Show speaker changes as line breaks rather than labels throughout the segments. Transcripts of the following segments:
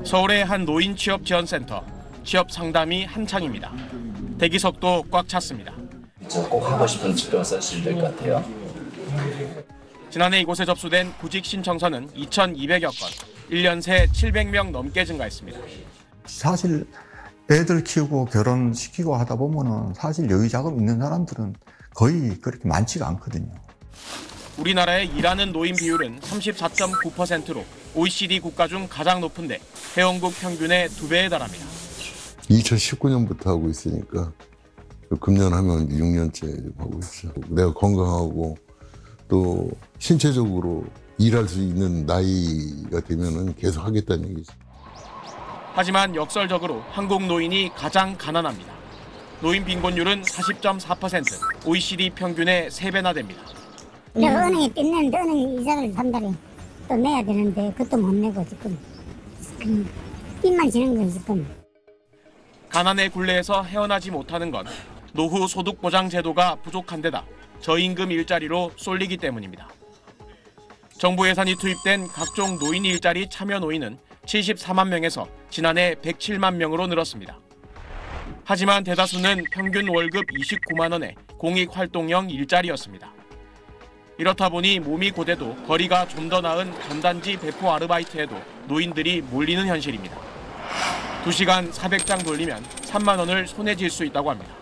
서울의 한 노인 취업 지원센터, 취업 상담이 한창입니다. 대기석도 꽉 찼습니다.
꼭 하고 싶은 직병 쓰시면 될 것 같아요.
지난해 이곳에 접수된 구직 신청서는 2,200여 건, 1년 새 700명 넘게 증가했습니다.
사실 애들 키우고 결혼시키고 하다 보면은 사실 여유 자금 있는 사람들은 거의 그렇게 많지가 않거든요.
우리나라의 일하는 노인 비율은 34.9%로 OECD 국가 중 가장 높은데 회원국 평균의 2배에 달합니다.
2019년부터 하고 있으니까 금년하면 6년째 하고 있죠. 내가 건강하고 또 신체적으로 일할 수 있는 나이가 되면은 계속 하겠다는 얘기죠.
하지만 역설적으로 한국 노인이 가장 가난합니다. 노인 빈곤율은 40.4%, OECD 평균의 3배나 됩니다.
은행에 빚내는데 은행 이자를 한 달에 또 내야 되는데 그것도 못 내고 지금 빚만 지는 거지 지금.
가난의 굴레에서 헤어나지 못하는 건 노후 소득 보장 제도가 부족한 데다 저임금 일자리로 쏠리기 때문입니다. 정부 예산이 투입된 각종 노인 일자리 참여 노인은 74만 명에서 지난해 107만 명으로 늘었습니다. 하지만 대다수는 평균 월급 29만 원의 공익활동형 일자리였습니다. 이렇다 보니 몸이 고돼도 거리가 좀 더 나은 전단지 배포 아르바이트에도 노인들이 몰리는 현실입니다. 2시간 400장 돌리면 3만 원을 손에 쥘 수 있다고 합니다.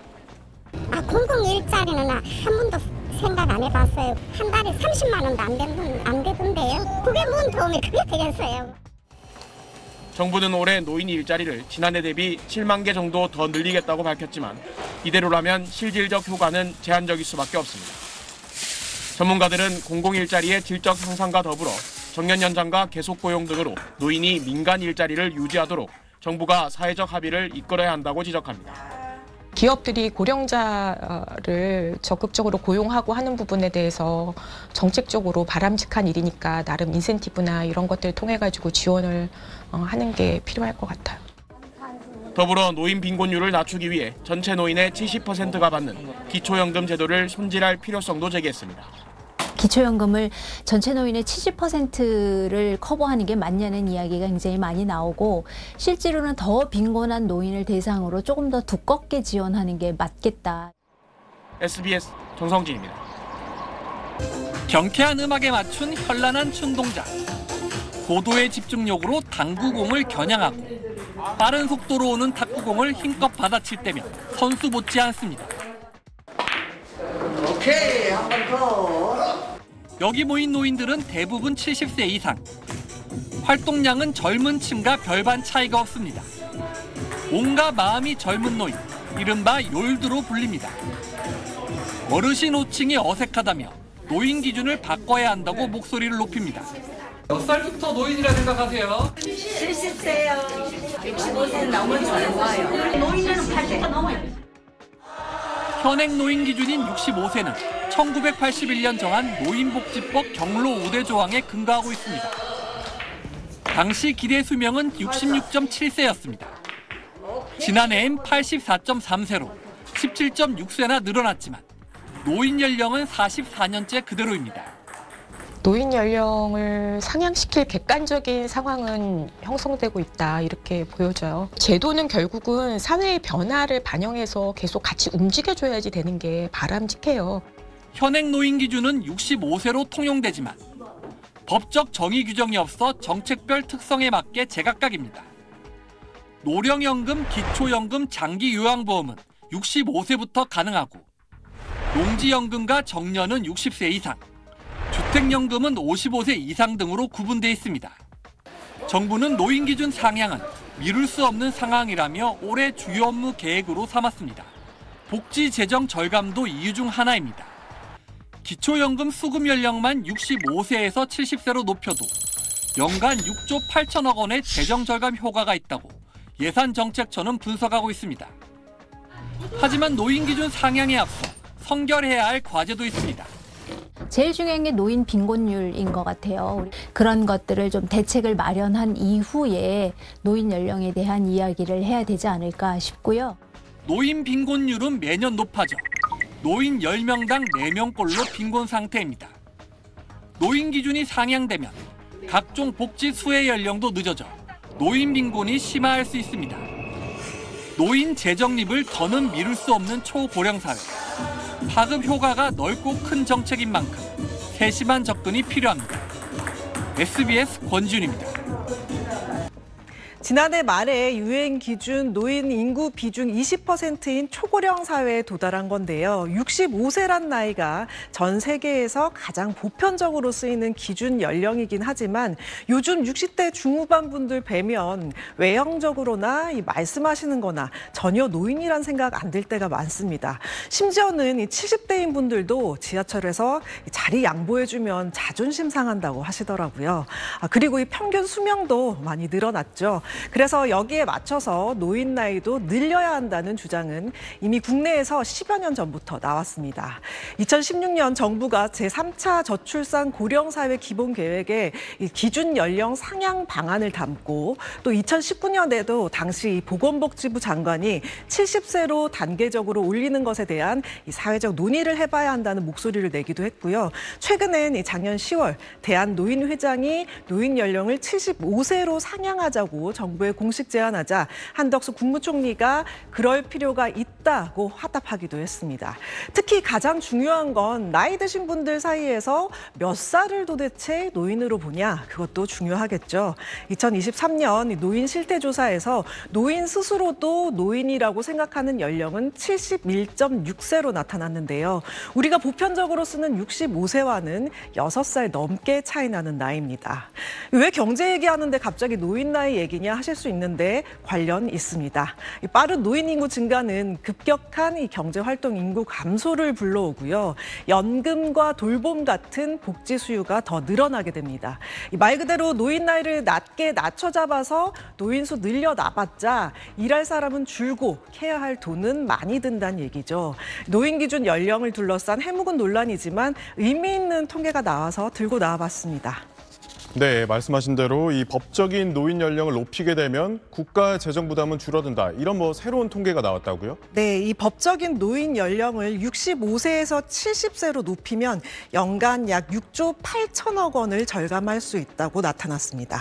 공공 일자리는 한 번도 생각 안 해봤어요. 한 달에 30만 원도 안 되던데요. 그게 뭔 도움이 크게 되겠어요.
정부는 올해 노인 일자리를 지난해 대비 7만 개 정도 더 늘리겠다고 밝혔지만 이대로라면 실질적 효과는 제한적일 수밖에 없습니다. 전문가들은 공공 일자리의 질적 향상과 더불어 정년 연장과 계속 고용 등으로 노인이 민간 일자리를 유지하도록 정부가 사회적 합의를 이끌어야 한다고 지적합니다.
기업들이 고령자를 적극적으로 고용하고 하는 부분에 대해서 정책적으로 바람직한 일이니까 나름 인센티브나 이런 것들을 통해 가지고 지원을 하는 게 필요할 것 같아요.
더불어 노인 빈곤율을 낮추기 위해 전체 노인의 70%가 받는 기초연금 제도를 손질할 필요성도 제기했습니다.
기초연금을 전체 노인의 70%를 커버하는 게 맞냐는 이야기가 굉장히 많이 나오고 실제로는 더 빈곤한 노인을 대상으로 조금 더 두껍게 지원하는 게 맞겠다.
SBS 정성진입니다.
경쾌한 음악에 맞춘 현란한 춤 동작. 고도의 집중력으로 당구공을 겨냥하고 빠른 속도로 오는 탁구공을 힘껏 받아칠 때면 선수 못지 않습니다.
오케이, 한 번 더.
여기 모인 노인들은 대부분 70세 이상. 활동량은 젊은 층과 별반 차이가 없습니다. 온갖 마음이 젊은 노인, 이른바 욜드로 불립니다. 어르신 호칭이 어색하다며 노인 기준을 바꿔야 한다고 목소리를 높입니다. 몇 살부터 노인이라 생각하세요?
70세요. 65세 넘은 좋아요. 노인은 80세 넘어요.
현행 노인 기준인 65세는 1981년 정한 노인복지법 경로 5대 조항에 근거하고 있습니다. 당시 기대 수명은 66.7세였습니다. 지난해엔 84.3세로 17.6세나 늘어났지만 노인 연령은 44년째 그대로입니다.
노인 연령을 상향시킬 객관적인 상황은 형성되고 있다 이렇게 보여져요. 제도는 결국은 사회의 변화를 반영해서 계속 같이 움직여줘야지 되는 게 바람직해요.
현행 노인 기준은 65세로 통용되지만 법적 정의 규정이 없어 정책별 특성에 맞게 제각각입니다. 노령연금, 기초연금, 장기요양보험은 65세부터 가능하고 농지연금과 정년은 60세 이상, 주택연금은 55세 이상 등으로 구분돼 있습니다. 정부는 노인 기준 상향은 미룰 수 없는 상황이라며 올해 주요 업무 계획으로 삼았습니다. 복지 재정 절감도 이유 중 하나입니다. 기초연금 수급 연령만 65세에서 70세로 높여도 연간 6조 8천억 원의 재정 절감 효과가 있다고 예산정책처는 분석하고 있습니다. 하지만 노인 기준 상향에 앞서 성결해야 할 과제도 있습니다.
제일 중요한 게 노인 빈곤율인 것 같아요. 그런 것들을 좀 대책을 마련한 이후에 노인 연령에 대한 이야기를 해야 되지 않을까 싶고요.
노인 빈곤율은 매년 높아져 노인 10명당 4명꼴로 빈곤 상태입니다. 노인 기준이 상향되면 각종 복지 수혜 연령도 늦어져 노인 빈곤이 심화할 수 있습니다. 노인 재정립을 더는 미룰 수 없는 초고령 사회. 파급 효과가 넓고 큰 정책인 만큼 세심한 접근이 필요합니다. SBS 권지윤입니다.
지난해 말에 유엔 기준 노인 인구 비중 20%인 초고령 사회에 도달한 건데요. 65세란 나이가 전 세계에서 가장 보편적으로 쓰이는 기준 연령이긴 하지만 요즘 60대 중후반 분들 뵈면 외형적으로나 말씀하시는 거나 전혀 노인이란 생각 안 들 때가 많습니다. 심지어는 70대인 분들도 지하철에서 자리 양보해주면 자존심 상한다고 하시더라고요. 그리고 이 평균 수명도 많이 늘어났죠. 그래서 여기에 맞춰서 노인 나이도 늘려야 한다는 주장은 이미 국내에서 10여 년 전부터 나왔습니다. 2016년 정부가 제3차 저출산 고령사회 기본계획에 기준 연령 상향 방안을 담고 또 2019년에도 당시 보건복지부 장관이 70세로 단계적으로 올리는 것에 대한 사회적 논의를 해봐야 한다는 목소리를 내기도 했고요. 최근엔 작년 10월 대한노인회장이 노인 연령을 75세로 상향하자고 정부에 공식 제안하자 한덕수 국무총리가 그럴 필요가 있다고 화답하기도 했습니다. 특히 가장 중요한 건 나이 드신 분들 사이에서 몇 살을 도대체 노인으로 보냐, 그것도 중요하겠죠. 2023년 노인 실태조사에서 노인 스스로도 노인이라고 생각하는 연령은 71.6세로 나타났는데요. 우리가 보편적으로 쓰는 65세와는 6살 넘게 차이 나는 나이입니다. 왜 경제 얘기하는데 갑자기 노인 나이 얘기냐 하실 수 있는데 관련 있습니다. 빠른 노인 인구 증가는 급격한 경제활동 인구 감소를 불러오고요. 연금과 돌봄 같은 복지 수요가 더 늘어나게 됩니다. 말 그대로 노인 나이를 낮게 낮춰잡아서 노인 수 늘려놔봤자 일할 사람은 줄고 해야 할 돈은 많이 든다는 얘기죠. 노인 기준 연령을 둘러싼 해묵은 논란이지만 의미 있는 통계가 나와서 들고 나와봤습니다.
네, 말씀하신 대로 이 법적인 노인 연령을 높이게 되면 국가 재정 부담은 줄어든다. 이런 새로운 통계가 나왔다고요?
네, 이 법적인 노인 연령을 65세에서 70세로 높이면 연간 약 6조 8천억 원을 절감할 수 있다고 나타났습니다.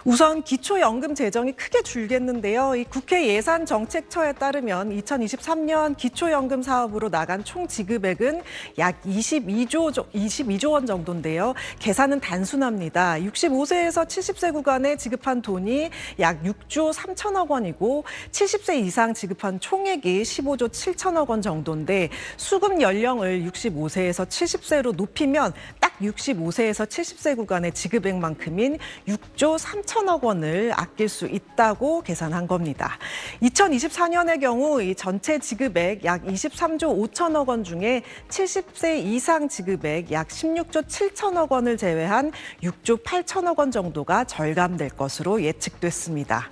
우선 기초연금 재정이 크게 줄겠는데요. 이 국회 예산정책처에 따르면 2023년 기초연금 사업으로 나간 총 지급액은 약 22조 원 정도인데요. 계산은 단순합니다. 65세에서 70세 구간에 지급한 돈이 약 6조 3천억 원이고 70세 이상 지급한 총액이 15조 7천억 원 정도인데 수급 연령을 65세에서 70세로 높이면 딱 65세에서 70세 구간의 지급액만큼인 6조 3천억 원을 아낄 수 있다고 계산한 겁니다. 2024년의 경우 이 전체 지급액 약 23조 5천억 원 중에 70세 이상 지급액 약 16조 7천억 원을 제외한 6조 8천억 원 정도가 절감될 것으로 예측됐습니다.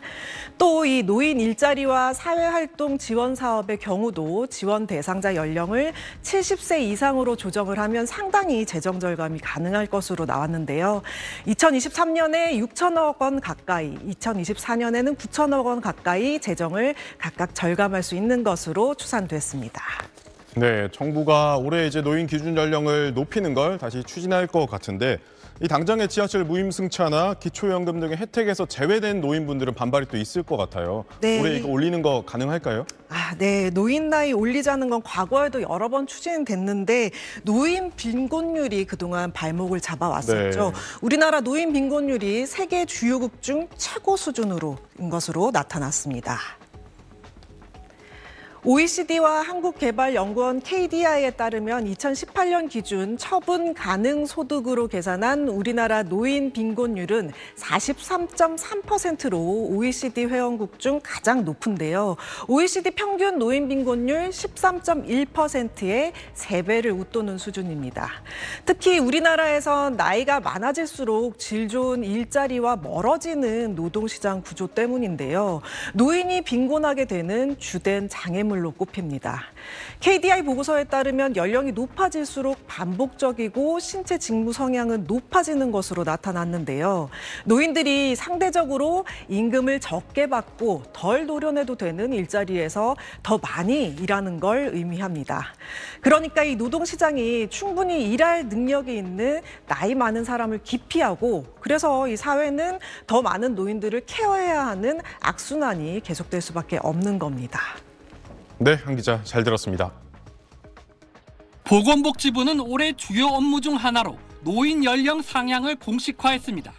또 이 노인 일자리와 사회활동 지원 사업의 경우도 지원 대상자 연령을 70세 이상으로 조정을 하면 상당히 재정 절감이 가능할 것으로 나왔는데요. 2023년에 6천억 원 가까이, 2024년에는 9천억 원 가까이 재정을 각각 절감할 수 있는 것으로 추산됐습니다.
네, 정부가 올해 이제 노인 기준 연령을 높이는 걸 다시 추진할 것 같은데 이 당장의 지하철 무임승차나 기초연금 등의 혜택에서 제외된 노인분들은 반발이 또 있을 것 같아요.
네.
올해 이거 올리는 거 가능할까요?
네. 노인 나이 올리자는 건 과거에도 여러 번 추진됐는데 노인 빈곤율이 그동안 발목을 잡아왔었죠.
네.
우리나라 노인 빈곤율이 세계 주요국 중 최고 수준으로인 것으로 나타났습니다. OECD와 한국개발연구원 KDI에 따르면 2018년 기준 처분 가능 소득으로 계산한 우리나라 노인 빈곤율은 43.3%로 OECD 회원국 중 가장 높은데요. OECD 평균 노인 빈곤율 13.1%의 3배를 웃도는 수준입니다. 특히 우리나라에선 나이가 많아질수록 질 좋은 일자리와 멀어지는 노동시장 구조 때문인데요. 노인이 빈곤하게 되는 주된 장애물 장애물로 꼽힙니다. KDI 보고서에 따르면 연령이 높아질수록 반복적이고 신체 직무 성향은 높아지는 것으로 나타났는데요. 노인들이 상대적으로 임금을 적게 받고 덜 노련해도 되는 일자리에서 더 많이 일하는 걸 의미합니다. 그러니까 이 노동시장이 충분히 일할 능력이 있는 나이 많은 사람을 기피하고, 그래서 이 사회는 더 많은 노인들을 케어해야 하는 악순환이 계속될 수밖에 없는 겁니다.
네, 한 기자 잘 들었습니다.
보건복지부는 올해 주요 업무 중 하나로 노인 연령 상향을 공식화했습니다.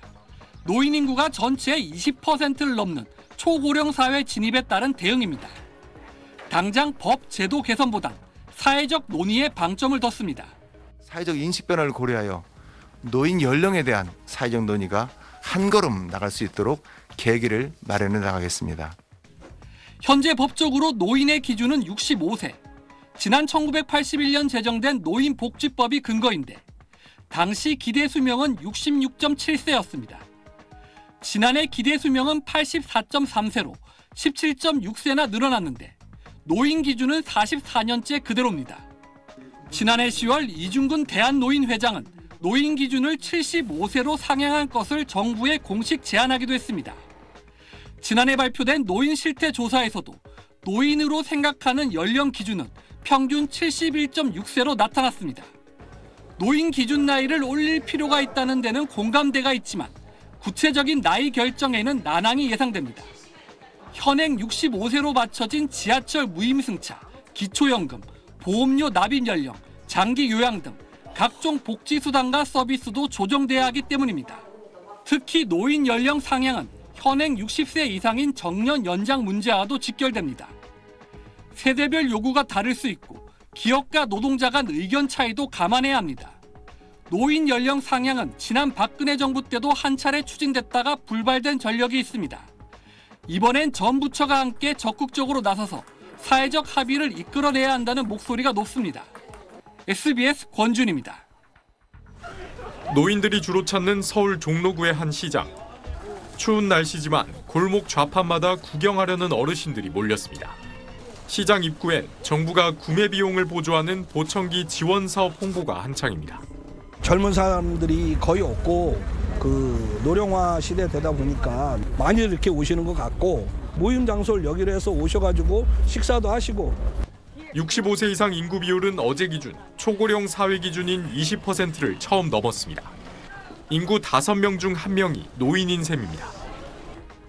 노인 인구가 전체의 20%를 넘는 초고령 사회 진입에 따른 대응입니다. 당장 법 제도 개선보단 사회적 논의에 방점을 뒀습니다.
사회적 인식 변화를 고려하여 노인 연령에 대한 사회적 논의가 한 걸음 나갈 수 있도록 계기를 마련해 나가겠습니다.
현재 법적으로 노인의 기준은 65세. 지난 1981년 제정된 노인복지법이 근거인데 당시 기대 수명은 66.7세였습니다. 지난해 기대 수명은 84.3세로 17.6세나 늘어났는데 노인 기준은 44년째 그대로입니다. 지난해 10월 이중근 대한노인회장은 노인 기준을 75세로 상향한 것을 정부에 공식 제안하기도 했습니다. 지난해 발표된 노인 실태 조사에서도 노인으로 생각하는 연령 기준은 평균 71.6세로 나타났습니다. 노인 기준 나이를 올릴 필요가 있다는 데는 공감대가 있지만 구체적인 나이 결정에는 난항이 예상됩니다. 현행 65세로 맞춰진 지하철 무임승차, 기초연금, 보험료 납입 연령, 장기 요양 등 각종 복지수당과 서비스도 조정돼야 하기 때문입니다. 특히 노인 연령 상향은 현행 60세 이상인 정년 연장 문제와도 직결됩니다. 세대별 요구가 다를 수 있고 기업과 노동자 간 의견 차이도 감안해야 합니다. 노인 연령 상향은 지난 박근혜 정부 때도 한 차례 추진됐다가 불발된 전력이 있습니다. 이번엔 전 부처가 함께 적극적으로 나서서 사회적 합의를 이끌어내야 한다는 목소리가 높습니다. SBS 권준입니다.
노인들이 주로 찾는 서울 종로구의 한 시장. 추운 날씨지만 골목 좌판마다 구경하려는 어르신들이 몰렸습니다. 시장 입구엔 정부가 구매 비용을 보조하는 보청기 지원 사업 홍보가 한창입니다.
젊은 사람들이 거의 없고 노령화 시대 되다 보니까 많이 이렇게 오시는 것 같고 모임 장소를 여기로 해서 오셔가지고 식사도 하시고.
65세 이상 인구 비율은 어제 기준 초고령 사회 기준인 20%를 처음 넘었습니다. 인구 5명 중 1명이 노인인 셈입니다.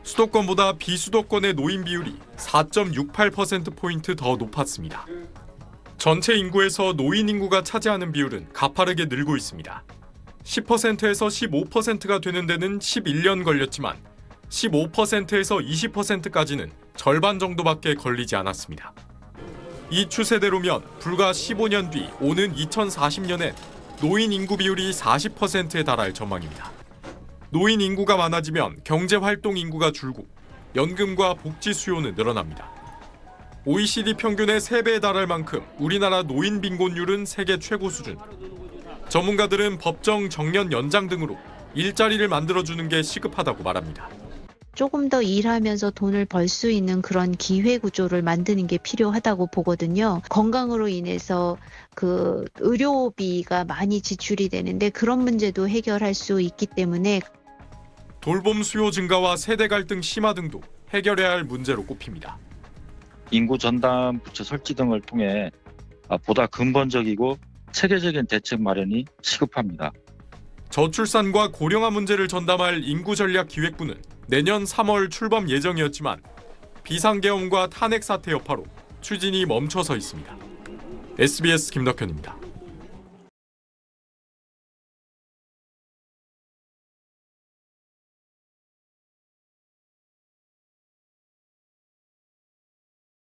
수도권보다 비수도권의 노인 비율이 4.68%포인트 더 높았습니다. 전체 인구에서 노인 인구가 차지하는 비율은 가파르게 늘고 있습니다. 10%에서 15%가 되는 데는 11년 걸렸지만 15%에서 20%까지는 절반 정도밖에 걸리지 않았습니다. 이 추세대로면 불과 15년 뒤 오는 2040년엔 노인 인구 비율이 40%에 달할 전망입니다. 노인 인구가 많아지면 경제활동 인구가 줄고 연금과 복지 수요는 늘어납니다. OECD 평균의 3배에 달할 만큼 우리나라 노인 빈곤율은 세계 최고 수준. 전문가들은 법정 정년 연장 등으로 일자리를 만들어주는 게 시급하다고 말합니다.
조금 더 일하면서 돈을 벌 수 있는 그런 기회 구조를 만드는 게 필요하다고 보거든요. 건강으로 인해서 의료비가 많이 지출이 되는데 그런 문제도 해결할 수 있기 때문에
돌봄 수요 증가와 세대 갈등 심화 등도 해결해야 할 문제로 꼽힙니다.
인구 전담 부처 설치 등을 통해 보다 근본적이고 체계적인 대책 마련이 시급합니다.
저출산과 고령화 문제를 전담할 인구전략기획부는 내년 3월 출범 예정이었지만 비상계엄과 탄핵 사태 여파로 추진이 멈춰서 있습니다. SBS 김덕현입니다.